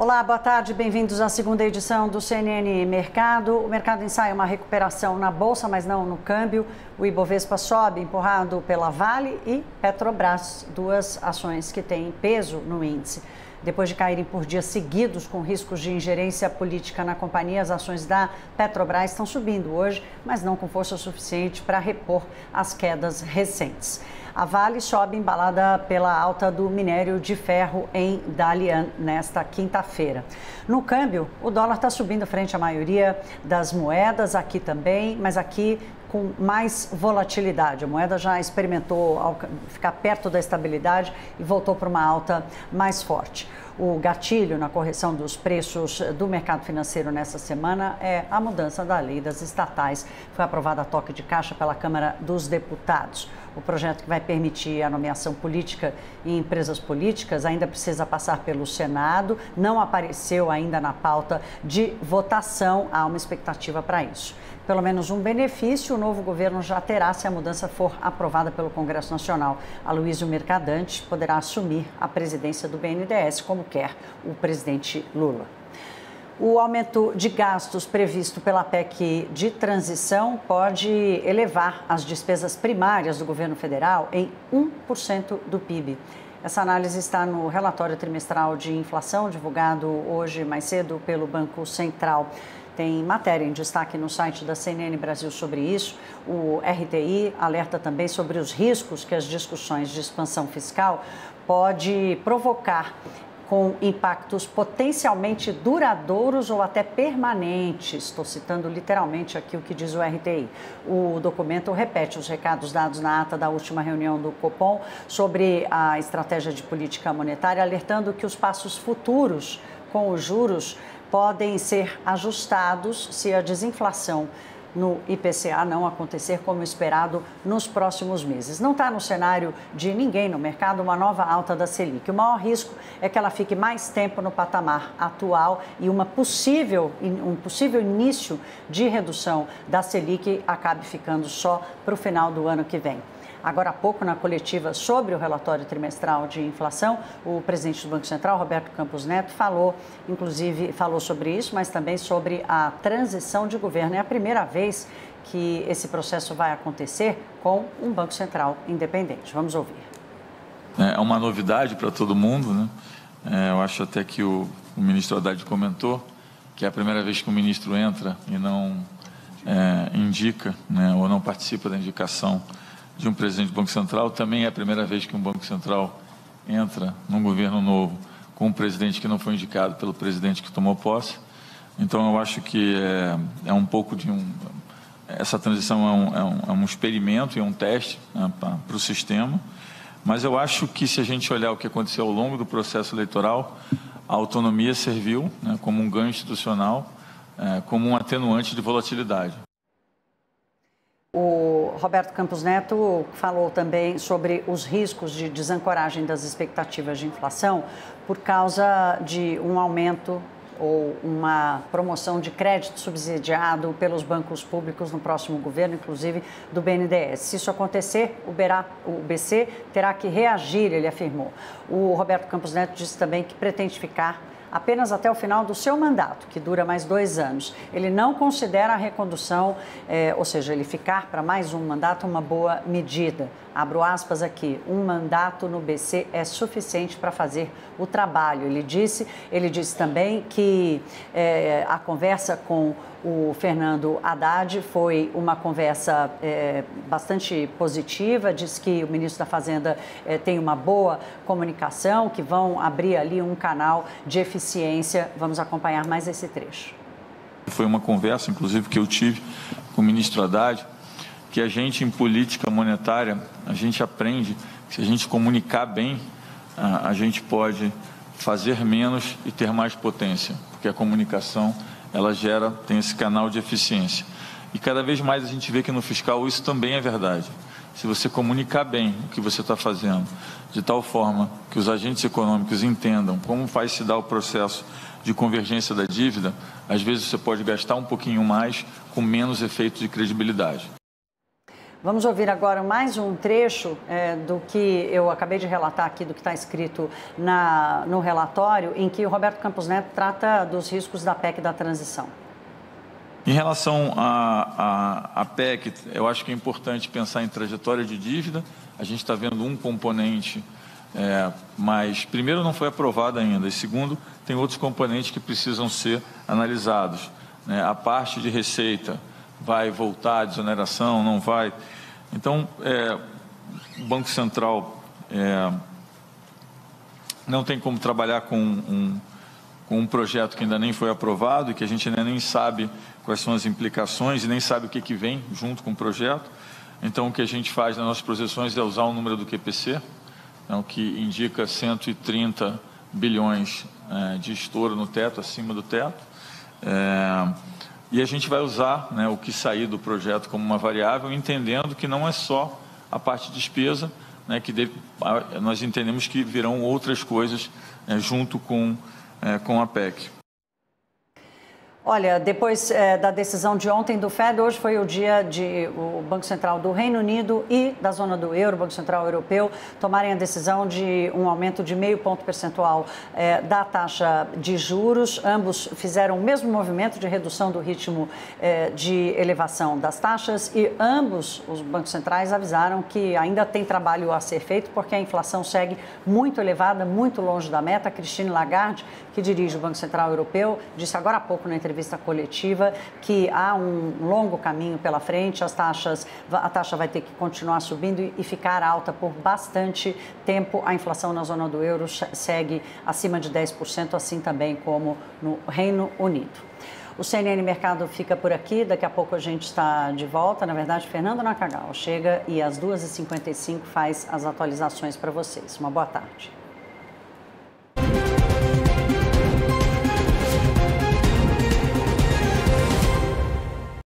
Olá, boa tarde, bem-vindos à segunda edição do CNN Mercado. O mercado ensaia uma recuperação na Bolsa, mas não no câmbio. O Ibovespa sobe, empurrado pela Vale e Petrobras, duas ações que têm peso no índice. Depois de caírem por dias seguidos com riscos de ingerência política na companhia, as ações da Petrobras estão subindo hoje, mas não com força suficiente para repor as quedas recentes. A Vale sobe embalada pela alta do minério de ferro em Dalian nesta quinta-feira. No câmbio, o dólar está subindo frente à maioria das moedas, aqui também, mas aqui com mais volatilidade. A moeda já experimentou ficar perto da estabilidade e voltou para uma alta mais forte. O gatilho na correção dos preços do mercado financeiro nessa semana é a mudança da lei das estatais. Foi aprovada a toque de caixa pela Câmara dos Deputados. O projeto que vai permitir a nomeação política em empresas políticas ainda precisa passar pelo Senado, não apareceu ainda na pauta de votação, há uma expectativa para isso. Pelo menos um benefício o novo governo já terá se a mudança for aprovada pelo Congresso Nacional. Aloysio Mercadante poderá assumir a presidência do BNDES, como quer o presidente Lula. O aumento de gastos previsto pela PEC de transição pode elevar as despesas primárias do governo federal em 1% do PIB. Essa análise está no relatório trimestral de inflação, divulgado hoje mais cedo pelo Banco Central. Tem matéria em destaque no site da CNN Brasil sobre isso. O RTI alerta também sobre os riscos que as discussões de expansão fiscal pode provocar, com impactos potencialmente duradouros ou até permanentes. Estou citando literalmente aqui o que diz o RTI. O documento repete os recados dados na ata da última reunião do Copom sobre a estratégia de política monetária, alertando que os passos futuros com os juros podem ser ajustados se a desinflação no IPCA não acontecer como esperado nos próximos meses. Não está no cenário de ninguém no mercado uma nova alta da Selic. O maior risco é que ela fique mais tempo no patamar atual e um possível início de redução da Selic acabe ficando só para o final do ano que vem. Agora há pouco, na coletiva sobre o relatório trimestral de inflação, o presidente do Banco Central, Roberto Campos Neto, falou sobre isso, mas também sobre a transição de governo. É a primeira vez que esse processo vai acontecer com um Banco Central independente. Vamos ouvir. É uma novidade para todo mundo, né? Eu acho até que o ministro Haddad comentou que é a primeira vez que o ministro entra e não indica, né, ou não participa da indicação de um presidente do Banco Central. Também é a primeira vez que um Banco Central entra num governo novo com um presidente que não foi indicado pelo presidente que tomou posse. Então, eu acho que é um pouco de essa transição é um experimento e um teste, né, para o sistema. Mas eu acho que, se a gente olhar o que aconteceu ao longo do processo eleitoral, a autonomia serviu, né, como um ganho institucional, como um atenuante de volatilidade. O Roberto Campos Neto falou também sobre os riscos de desancoragem das expectativas de inflação por causa de um aumento ou uma promoção de crédito subsidiado pelos bancos públicos no próximo governo, inclusive do BNDES. Se isso acontecer, o BC terá que reagir, ele afirmou. O Roberto Campos Neto disse também que pretende ficar apenas até o final do seu mandato, que dura mais 2 anos. Ele não considera a recondução, ou seja, ele ficar para mais um mandato, uma boa medida. Abro aspas aqui, um mandato no BC é suficiente para fazer o trabalho. Ele disse também que a conversa com o Fernando Haddad foi uma conversa bastante positiva, diz que o ministro da Fazenda tem uma boa comunicação, que vão abrir ali um canal de eficiência. Vamos acompanhar mais esse trecho. Foi uma conversa, inclusive, que eu tive com o ministro Haddad, que a gente, em política monetária, a gente aprende que, se a gente comunicar bem, a gente pode fazer menos e ter mais potência, porque a comunicação, ela tem esse canal de eficiência. E cada vez mais a gente vê que no fiscal isso também é verdade. Se você comunicar bem o que você está fazendo, de tal forma que os agentes econômicos entendam como vai se dar o processo de convergência da dívida, às vezes você pode gastar um pouquinho mais com menos efeito de credibilidade. Vamos ouvir agora mais um trecho do que eu acabei de relatar aqui, do que está escrito no relatório, em que o Roberto Campos Neto trata dos riscos da PEC da transição. Em relação à PEC, eu acho que é importante pensar em trajetória de dívida. A gente está vendo um componente, mas primeiro não foi aprovado ainda, e segundo, tem outros componentes que precisam ser analisados. A parte de receita vai voltar à desoneração, não vai. Então, o Banco Central não tem como trabalhar com um projeto que ainda nem foi aprovado e que a gente ainda nem sabe quais são as implicações e nem sabe o que vem junto com o projeto. Então, o que a gente faz nas nossas projeções é usar o número do QPC, o que indica 130 bilhões de estouro no teto, acima do teto. E a gente vai usar o que sair do projeto como uma variável, entendendo que não é só a parte de despesa, nós entendemos que virão outras coisas junto com a PEC. Olha, depois da decisão de ontem do FED, hoje foi o dia de o Banco Central do Reino Unido e da zona do euro, o Banco Central Europeu, tomarem a decisão de um aumento de 0,5 ponto percentual da taxa de juros. Ambos fizeram o mesmo movimento de redução do ritmo de elevação das taxas e ambos os bancos centrais avisaram que ainda tem trabalho a ser feito porque a inflação segue muito elevada, muito longe da meta. A Christine Lagarde, que dirige o Banco Central Europeu, disse agora há pouco na entrevista coletiva que há um longo caminho pela frente, a taxa vai ter que continuar subindo e ficar alta por bastante tempo. A inflação na zona do euro segue acima de 10%, assim também como no Reino Unido. O CNN Mercado fica por aqui, daqui a pouco a gente está de volta. Na verdade, Fernando Nakagawa chega e às 2h55 faz as atualizações para vocês. Uma boa tarde.